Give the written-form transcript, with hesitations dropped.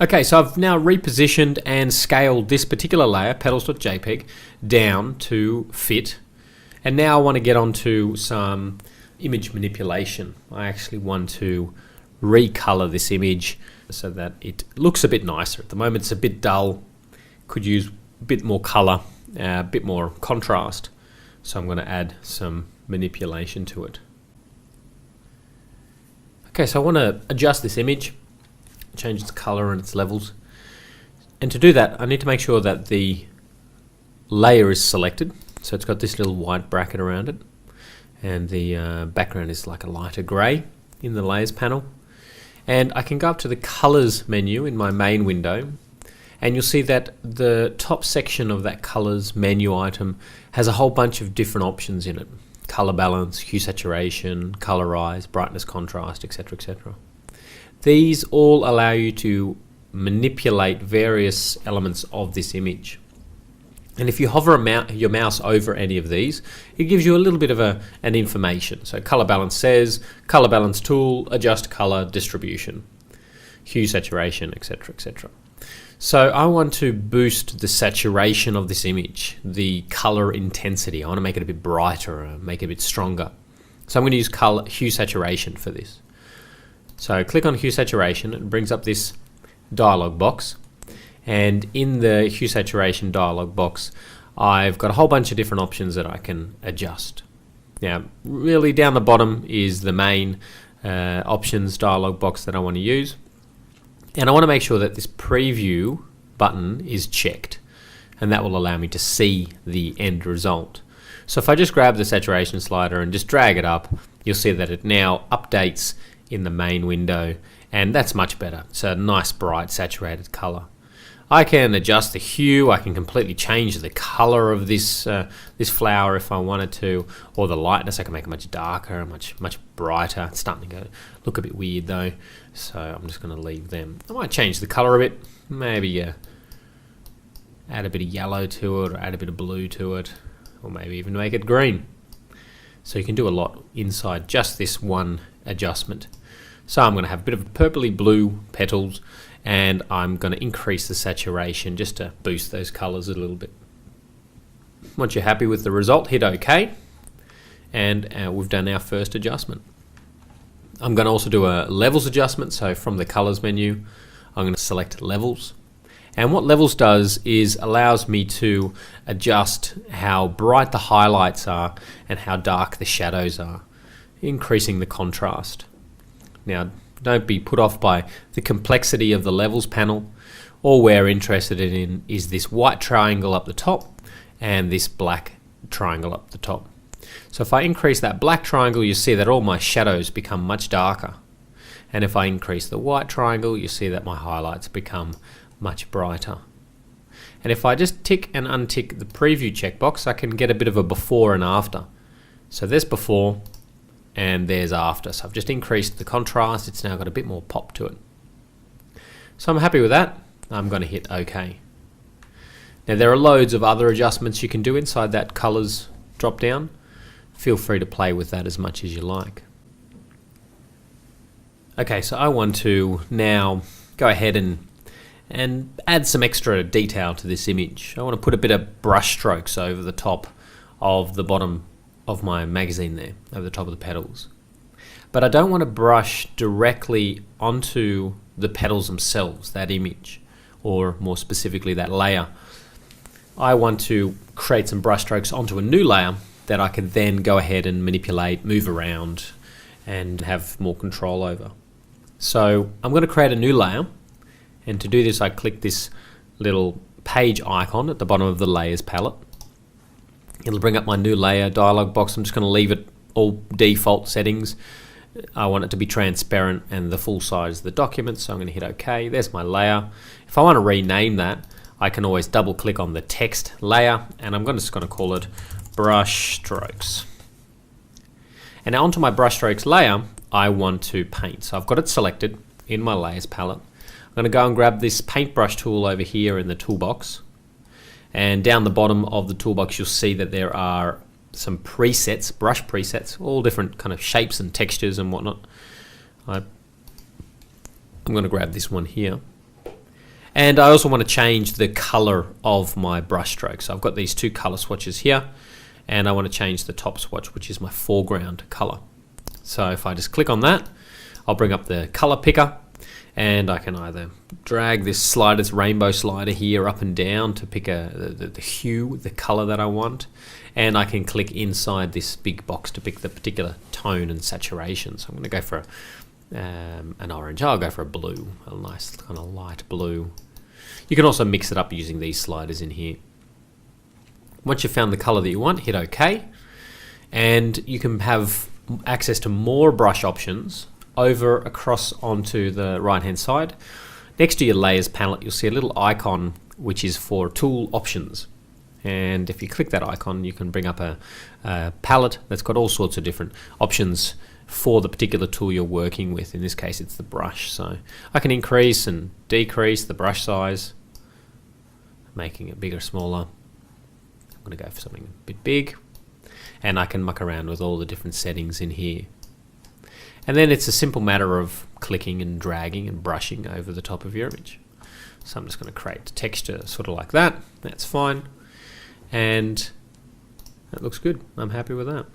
Okay, so I've now repositioned and scaled this particular layer, petals.jpg, down to fit. And now I want to get onto some image manipulation. I actually want to recolor this image so that it looks a bit nicer. At the moment it's a bit dull, could use a bit more color, a bit more contrast. So I'm going to add some manipulation to it. Okay, so I want to adjust this image, change its color and its levels. And to do that, I need to make sure that the layer is selected. So it's got this little white bracket around it. And the background is like a lighter gray in the layers panel. And I can go up to the colors menu in my main window. And you'll see that the top section of that colors menu item has a whole bunch of different options in it. Color balance, hue saturation, colorize, brightness contrast, etc., etc. These all allow you to manipulate various elements of this image. And if you hover your mouse over any of these, it gives you a little bit of an information. So color balance says, color balance tool, adjust color distribution, hue saturation, etc., etc. So I want to boost the saturation of this image, the color intensity. I want to make it a bit brighter, make it a bit stronger. So I'm going to use hue saturation for this. So click on hue saturation, it brings up this dialog box. And in the hue saturation dialog box, I've got a whole bunch of different options that I can adjust. Now, really down the bottom is the main options dialog box that I want to use. And I want to make sure that this preview button is checked, and that will allow me to see the end result. So if I just grab the saturation slider and just drag it up, you'll see that it now updates in the main window, and that's much better. It's a nice bright saturated color. I can adjust the hue, I can completely change the color of this this flower if I wanted to, or the lightness. I can make it much darker, much brighter. It's starting to look a bit weird though, so I'm just going to leave them. I might change the color a bit, maybe add a bit of yellow to it, or add a bit of blue to it, or maybe even make it green. So you can do a lot inside just this one adjustment. So I'm going to have a bit of purpley blue petals, and I'm going to increase the saturation just to boost those colors a little bit. Once you're happy with the result, hit OK, and we've done our first adjustment. I'm going to also do a levels adjustment. So from the colors menu, I'm going to select levels. And what levels does is allows me to adjust how bright the highlights are and how dark the shadows are, increasing the contrast. Now, don't be put off by the complexity of the levels panel. All we're interested in is this white triangle up the top and this black triangle up the top. So if I increase that black triangle, you see that all my shadows become much darker. And if I increase the white triangle, you see that my highlights become much brighter. And if I just tick and untick the preview checkbox, I can get a bit of a before and after. So there's before, and there's after. So I've just increased the contrast. It's now got a bit more pop to it. So I'm happy with that. I'm going to hit OK. Now there are loads of other adjustments you can do inside that colors drop down. Feel free to play with that as much as you like. Okay, so I want to now go ahead and add some extra detail to this image. I want to put a bit of brush strokes over the top of the bottom of my magazine there, over the top of the petals. But I don't want to brush directly onto the petals themselves, that image, or more specifically that layer. I want to create some brush strokes onto a new layer that I can then go ahead and manipulate, move around, and have more control over. So I'm going to create a new layer, and to do this I click this little page icon at the bottom of the layers palette. It'll bring up my new layer dialog box. I'm just going to leave it all default settings. I want it to be transparent and the full size of the document, so I'm going to hit OK. There's my layer. If I want to rename that, I can always double click on the text layer, and I'm just going to call it brush strokes. And now onto my brush strokes layer, I want to paint. So I've got it selected in my layers palette. I'm going to go and grab this paintbrush tool over here in the toolbox. And down the bottom of the toolbox, you'll see that there are some presets, brush presets, all different kind of shapes and textures and whatnot. I'm going to grab this one here. And I also want to change the color of my brush stroke. So I've got these two color swatches here, and I want to change the top swatch, which is my foreground color. So if I just click on that, I'll bring up the color picker, and I can either drag this slider, this rainbow slider here up and down to pick the hue, the color that I want, and I can click inside this big box to pick the particular tone and saturation. So I'm going to go for an orange. I'll go for a blue, a nice kind of light blue. You can also mix it up using these sliders in here. Once you've found the color that you want, hit OK, and you can have access to more brush options over across onto the right hand side. Next to your layers palette, you'll see a little icon which is for tool options, and if you click that icon, you can bring up a palette that's got all sorts of different options for the particular tool you're working with. In this case, it's the brush, so I can increase and decrease the brush size, making it bigger, smaller. I'm going to go for something a bit big, and I can muck around with all the different settings in here. And then it's a simple matter of clicking and dragging and brushing over the top of your image. So I'm just going to create texture sort of like that. That's fine. And that looks good. I'm happy with that.